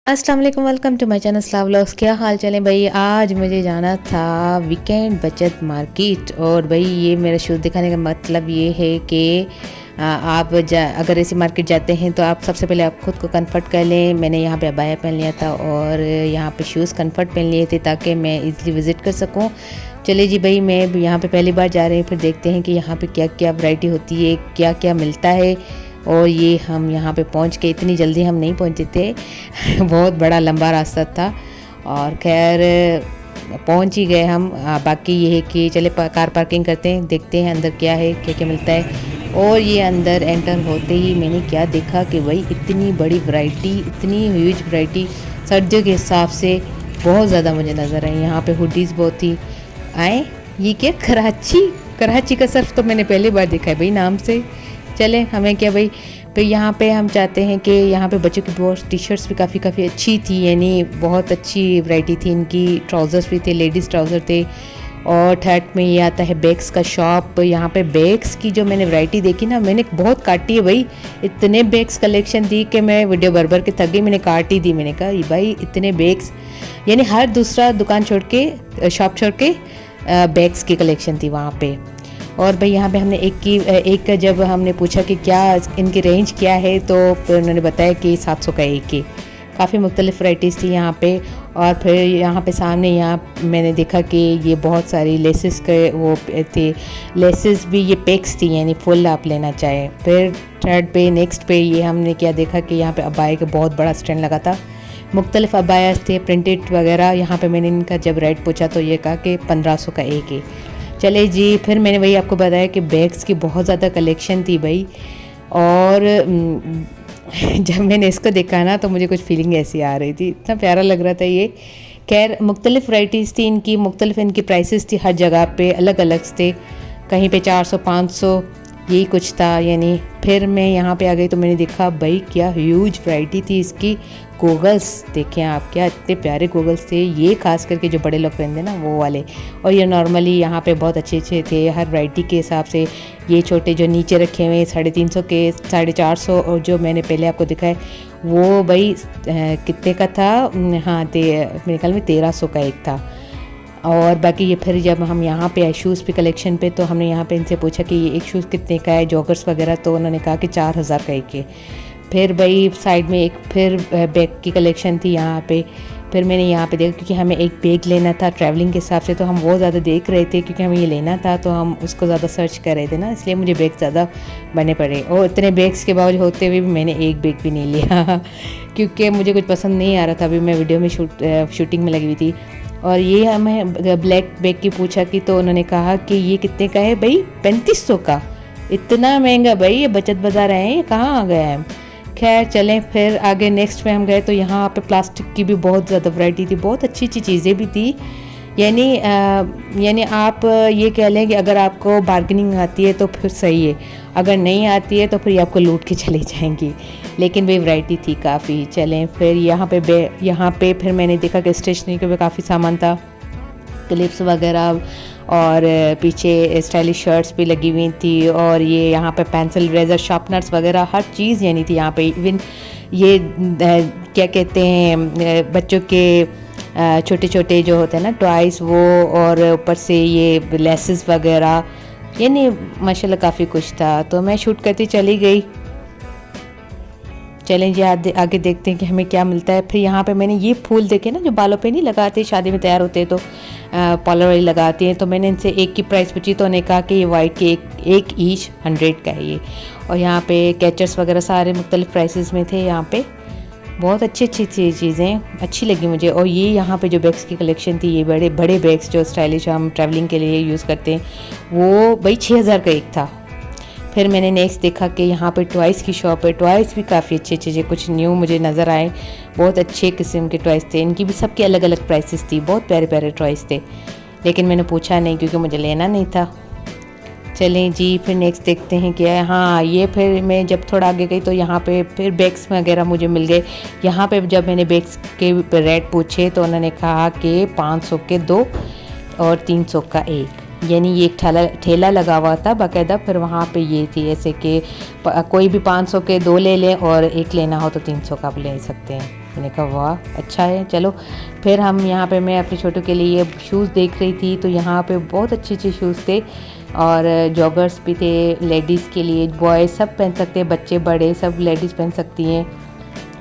अस्सलाम वालेकुम, welcome to my channel Slav vlogs. क्या हाल चाल है भाई। आज मुझे जाना था वीकेंड बचत मार्केट। और भाई ये मेरा शूज़ दिखाने का मतलब ये है कि आप अगर ऐसी मार्केट जाते हैं तो आप सबसे पहले आप ख़ुद को कंफर्ट कर लें। मैंने यहाँ पे अबाया पहन लिया था और यहाँ पे शूज़ कंफर्ट पहन लिए थे ताकि मैं इजीली विज़िट कर सकूँ। चले जी भाई, मैं यहाँ पे पहली बार जा रही हूँ, फिर देखते हैं कि यहाँ पे क्या क्या वैरायटी होती है, क्या क्या मिलता है। और ये हम यहाँ पे पहुँच के इतनी जल्दी हम नहीं पहुँचे थे बहुत बड़ा लंबा रास्ता था और खैर पहुँच ही गए हम। बाकी ये है कि चले कार पार्किंग करते हैं, देखते हैं अंदर क्या है, क्या क्या मिलता है। और ये अंदर एंटर होते ही मैंने क्या देखा कि भाई इतनी बड़ी वैरायटी, इतनी ह्यूज वैरायटी सर्दियों के हिसाब से बहुत ज़्यादा मुझे नज़र आई। यहाँ पे हुडीज़ बहुत ही आए। ये क्या कराची का सर्फ तो मैंने पहली बार देखा है भाई नाम से। चलें हमें क्या भाई। फिर यहाँ पे हम चाहते हैं कि यहाँ पे बच्चों की बहुत टी शर्ट्स भी काफ़ी अच्छी थी, यानी बहुत अच्छी वैरायटी थी इनकी। ट्राउज़र्स भी थे, लेडीज़ ट्राउज़र थे। और थर्ड में ये आता है बैग्स का शॉप। यहाँ पे बैग्स की जो मैंने वैरायटी देखी ना, मैंने बहुत काटी है भाई। इतने बैग्स कलेक्शन थी कि मैं वीडियो भर के थक गई, मैंने काट ही दी। मैंने कहा भाई इतने बैग्स, यानी हर दूसरा दुकान छोड़ के, शॉप छोड़ के बैग्स की कलेक्शन थी वहाँ पे। और भाई यहाँ पे हमने एक जब हमने पूछा कि क्या इनकी रेंज क्या है, तो फिर उन्होंने बताया कि 700 का एक है। काफ़ी मुख्तलिफ वैराइटीज़ थी यहाँ पे। और फिर यहाँ पे सामने यहाँ मैंने देखा कि ये बहुत सारी लेसेस के वो थे। लेसेस भी ये पैक्स थी, यानी फुल आप लेना चाहें। फिर नेक्स्ट पे ये हमने क्या देखा कि यहाँ पे अबाया का बहुत बड़ा स्टैंड लगा था। मुख्तलिफ अबायास थे, प्रिंटेड वगैरह। यहाँ पे मैंने इनका जब रेट पूछा तो ये कहा कि 1500 का एक है। चले जी, फिर मैंने वही आपको बताया कि बैग्स की बहुत ज़्यादा कलेक्शन थी भाई। और जब मैंने इसको देखा ना तो मुझे कुछ फीलिंग ऐसी आ रही थी, इतना प्यारा लग रहा था ये। खैर मुख्तलिफ वैराइटीज़ थी इनकी, मुख्तलिफ इनकी प्राइसेस थी, हर जगह पे अलग अलग थे। कहीं पे 400 500 यही कुछ था यानी। फिर मैं यहाँ पे आ गई तो मैंने देखा भाई क्या ह्यूज वैरायटी थी इसकी। गूगल्स देखें आप, क्या इतने प्यारे गूगल्स थे ये, खास करके जो बड़े लोग पहनते ना वो वाले। और ये नॉर्मली यहाँ पे बहुत अच्छे थे हर वैरायटी के हिसाब से। ये छोटे जो नीचे रखे हुए 350 के, 450, और जो मैंने पहले आपको दिखाया वो भाई कितने का था। हाँ मेरे ख्याल में 1300 का एक था। और बाकी ये फिर जब हम यहाँ पे आए शूज़ पे कलेक्शन पे, तो हमने यहाँ पे इनसे पूछा कि ये एक शूज़ कितने का है, जॉगर्स वगैरह, तो उन्होंने कहा कि 4000 का एक है। फिर भाई साइड में एक फिर बैग की कलेक्शन थी यहाँ पे। फिर मैंने यहाँ पे देखा क्योंकि हमें एक बैग लेना था ट्रैवलिंग के हिसाब से, तो हम वो ज़्यादा देख रहे थे क्योंकि हमें ये लेना था, तो हम उसको ज़्यादा सर्च कर रहे थे ना, इसलिए मुझे बैग ज़्यादा बने पड़े। और इतने बैग्स के बावजूद होते हुए भी मैंने एक बैग भी नहीं लिया क्योंकि मुझे कुछ पसंद नहीं आ रहा था। अभी मैं वीडियो में शूटिंग में लगी हुई थी। और ये हमें ब्लैक बैग की पूछा कि तो उन्होंने कहा कि ये कितने का है भाई, 3500 का। इतना महंगा भाई, ये बचत बाज़ार है, ये कहाँ आ गया है। खैर चलें फिर आगे नेक्स्ट में हम गए तो यहाँ पे प्लास्टिक की भी बहुत ज़्यादा वैरायटी थी, बहुत अच्छी चीज़ें भी थी। यानी आप ये कह लें कि अगर आपको बार्गेनिंग आती है तो फिर सही है, अगर नहीं आती है तो फिर आपको लूट के चली जाएंगी। लेकिन वे वैरायटी थी काफ़ी। चलें फिर यहाँ पे फिर मैंने देखा कि स्टेशनरी का भी काफ़ी सामान था, क्लिप्स वगैरह, और पीछे स्टाइलिश शर्ट्स भी लगी हुई थी। और ये यहाँ पे पेंसिल, रेजर, शार्पनर्स वगैरह हर चीज़ यानी थी यहाँ पे। इवन ये क्या कहते हैं बच्चों के छोटे छोटे जो होते हैं ना टॉयज़ वो, और ऊपर से ये लेसेस वगैरह, यानी माशाल्लाह काफ़ी कुछ था। तो मैं शूट करती चली गई। चलें जी आगे देखते हैं कि हमें क्या मिलता है। फिर यहाँ पे मैंने ये फूल देखे ना जो बालों पे नहीं लगाते, शादी में तैयार होते हैं तो पॉलर वाली लगाती हैं। तो मैंने इनसे एक की प्राइस पूछी तो उन्होंने कहा कि ये वाइट के एक ईच 100 का है ये। और यहाँ पे कैचर्स वगैरह सारे मुख्तलिफ प्राइसेस में थे। यहाँ पे बहुत अच्छी चीज़ें अच्छी लगी मुझे। और ये यहाँ पे जो बैग्स की कलेक्शन थी, ये बड़े बड़े बैग्स जो स्टाइलिश हम ट्रैवलिंग के लिए यूज़ करते हैं, वो भाई 6000 का एक था। फिर मैंने नेक्स्ट देखा कि यहाँ पे टॉयज़ की शॉप है। टॉयज़ भी काफ़ी अच्छे कुछ न्यू मुझे नज़र आए, बहुत अच्छे किस्म के टॉयज़ थे। इनकी भी सबकी अलग अलग प्राइसेस थी, बहुत प्यारे प्यारे टॉयज़ थे, लेकिन मैंने पूछा नहीं क्योंकि मुझे लेना नहीं था। चलें जी फिर नेक्स्ट देखते हैं क्या है। हाँ ये फिर मैं जब थोड़ा आगे गई तो यहाँ पे फिर बैग्स वगैरह मुझे मिल गए। यहाँ पे जब मैंने बैग्स के रेट पूछे तो उन्होंने कहा कि 500 के 2 और 300 का एक, यानी ये एक ठेला लगा हुआ था बाकायदा। फिर वहाँ पे ये थी ऐसे कि कोई भी 500 के 2 ले लें और एक लेना हो तो 300 का ले सकते हैं। मैंने कहा वाह अच्छा है। चलो फिर हम यहाँ पे मैं अपने छोटू के लिए शूज़ देख रही थी, तो यहाँ पे बहुत अच्छे अच्छे शूज़ थे और जॉगर्स भी थे लेडीज़ के लिए, बॉयज़ सब पहन सकते हैं, बच्चे बड़े सब लेडीज़ पहन सकती हैं।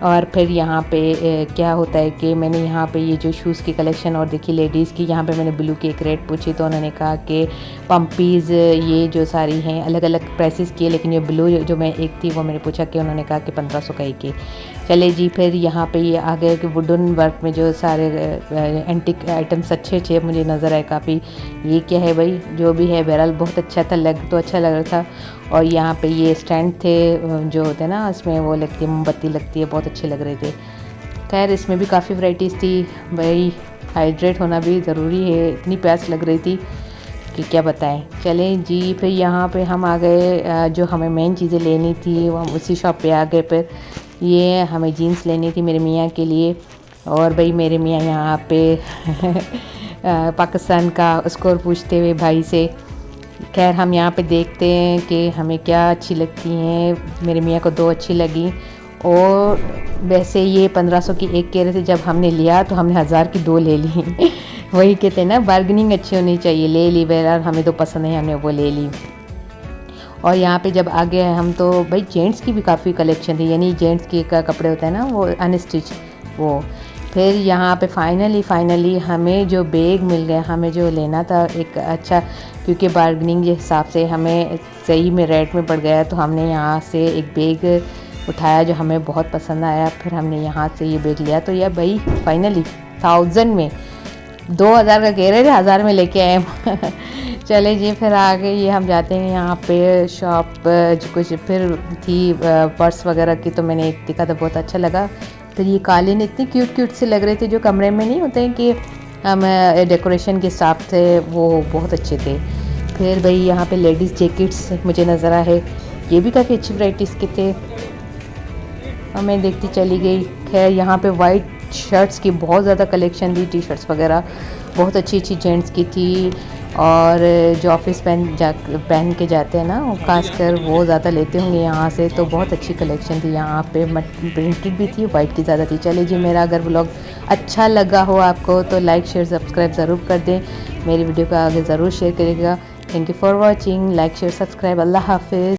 और फिर यहाँ पे क्या होता है कि मैंने यहाँ पे ये जो शूज़ की कलेक्शन और देखी लेडीज़ की, यहाँ पे मैंने ब्लू की एक रेट पूछी तो उन्होंने कहा कि पम्पीज़ ये जो सारी हैं अलग अलग प्राइसेस की है, लेकिन ये ब्लू जो मैं एक थी वो मैंने पूछा कि उन्होंने कहा कि 1500 का एक है। चले जी फिर यहाँ पे ये आ गए कि वुडन वर्क में जो सारे एंटिक आइटम्स अच्छे अच्छे मुझे नज़र आए काफ़ी। ये क्या है भाई, जो भी है बहरहाल बहुत अच्छा था, लग तो अच्छा लग रहा था। और यहाँ पे ये स्टैंड थे जो होते हैं ना उसमें वो लगती है मोमबत्ती लगती है, बहुत अच्छे लग रहे थे। खैर इसमें भी काफ़ी वैरायटीज़ थी भाई, हाइड्रेट होना भी ज़रूरी है, इतनी प्यास लग रही थी कि क्या बताएं। चलें जी फिर यहाँ पे हम आ गए, जो हमें मेन चीज़ें लेनी थी वो हम उसी शॉप पे आ गए। फिर ये हमें जीन्स लेनी थी मेरे मियाँ के लिए, और भाई मेरे मियाँ यहाँ पे पाकिस्तान का स्कोर पूछते हुए भाई से। खैर हम यहाँ पे देखते हैं कि हमें क्या अच्छी लगती हैं। मेरे मियाँ को 2 अच्छी लगी, और वैसे ये 1500 की एक कह रहे थे, जब हमने लिया तो हमने 1000 की 2 ले ली वही कहते हैं ना बार्गेनिंग अच्छी होनी चाहिए, ले ली बहरहाल हमें तो पसंद है, हमने वो ले ली। और यहाँ पे जब आगे हम तो भाई जेंट्स की भी काफ़ी कलेक्शन थी, यानी जेंट्स के का कपड़े होते हैं ना वो अनस्टिच वो। फिर यहाँ पे फाइनली हमें जो बैग मिल गया, हमें जो लेना था एक अच्छा, क्योंकि बार्गेनिंग के हिसाब से हमें सही में रेट में पड़ गया, तो हमने यहाँ से एक बैग उठाया जो हमें बहुत पसंद आया। फिर हमने यहाँ से ये बैग लिया, तो यह भाई फाइनली 1000 में, 2000 का कह रहे थे 1000 में लेके आए हम चले जी फिर आगे ये हम जाते हैं यहाँ पे शॉप जो कुछ फिर थी पर्स वगैरह की, तो मैंने एक दिखा था बहुत अच्छा लगा। फिर ये कालीन इतनी क्यूट से लग रहे थे, जो कमरे में नहीं होते हैं कि हम डेकोरेशन के हिसाब से, वो बहुत अच्छे थे। फिर भाई यहाँ पे लेडीज़ जैकेट्स मुझे नज़र आए, ये भी काफ़ी अच्छी वैराइटीज़ के थे और मैं देखती चली गई। खैर यहाँ पे वाइट शर्ट्स की बहुत ज़्यादा कलेक्शन थी, टी शर्ट्स वगैरह बहुत अच्छी जेंट्स की थी, और जो ऑफिस पहन के जाते हैं ना वो खासकर वो ज़्यादा लेते होंगे यहाँ से, तो बहुत अच्छी कलेक्शन थी यहाँ पे, प्रिंटेड भी थी, वाइट की ज़्यादा थी। चले जी मेरा अगर व्लॉग अच्छा लगा हो आपको तो लाइक शेयर सब्सक्राइब ज़रूर कर दें, मेरी वीडियो को आगे ज़रूर शेयर करिएगा। Thank you for watching, like share subscribe, अल्लाह हाफिज़।